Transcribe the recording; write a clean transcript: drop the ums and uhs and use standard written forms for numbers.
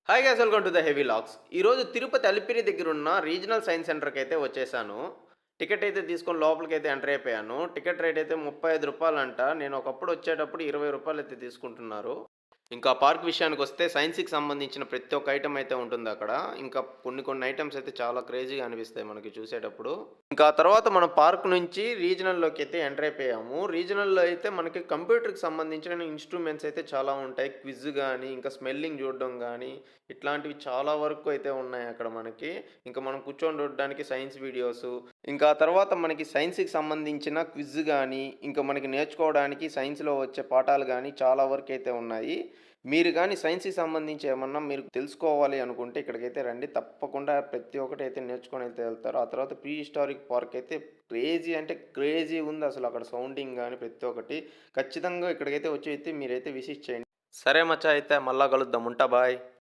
Hi guys, welcome to the heavy logs. ఈరోజు తిరుపతి అలిపిరి దగ్గర ఉన్న రీజనల్ సైన్స్ సెంటర్కి అయితే వచ్చేసాను. టికెట్ అయితే తీసుకొని లోపలికైతే ఎంటర్ అయిపోయాను. టికెట్ రేట్ అయితే రూ. 35 అంట. నేను ఒకప్పుడు వచ్చేటప్పుడు రూ. 20 అయితే తీసుకుంటున్నారు. ఇంకా పార్క్ విషయానికొస్తే సైన్స్‌కి సంబంధించిన ప్రతి ఒక్క ఐటెమ్ అయితే ఉంటుందక్కడ. ఇంకా కొన్ని ఐటెమ్స్ అయితే చాలా క్రేజీగా అనిపిస్తాయి మనకి చూసేటప్పుడు. ఇంకా తర్వాత మనం పార్క్ నుంచి రీజనల్‌లోకి అయితే ఎంటర్ అయిపోయాము. రీజనల్‌లో అయితే మనకి కంప్యూటర్‌కి సంబంధించిన ఇన్‌స్ట్రుమెంట్స్ అయితే చాలా ఉంటాయి. క్విజ్ గాని, ఇంకా స్మెల్లింగ్ చూడడం గాని, ఇట్లాంటివి చాలా వరకు అయితే ఉన్నాయి అక్కడ మనకి. ఇంకా మనం కూర్చొని చూడడానికి సైన్స్ వీడియోసు, ఇంకా తర్వాత మనకి సైన్స్‌కి సంబంధించిన క్విజ్ గాని, ఇంకా మనకి నేర్చుకోవడానికి సైన్స్‌లో వచ్చే పాఠాలు గాని చాలా వరకైతే ఉన్నాయి. మీరు గాని సైన్స్‌కి సంబంధించి ఏమన్నా మీరు తెలుసుకోవాలి అనుకుంటే ఇక్కడికైతే రండి. తప్పకుండా ప్రతి ఒక్కటైతే నేర్చుకొనైతే వెళ్తారు. ఆ తర్వాత ప్రీ హిస్టారిక్ పార్క్ అయితే క్రేజీ అంటే క్రేజీ ఉందసలు. అక్కడ సౌండింగ్ గాని ప్రతి ఒక్కటి. ఖచ్చితంగా ఇక్కడికైతే వచ్చి అయితే మీరైతే విజిట్ చేయండి. సరే మచ్చా, అయితే మళ్ళా కలుద్దాం. ఉంటా. బాయ్.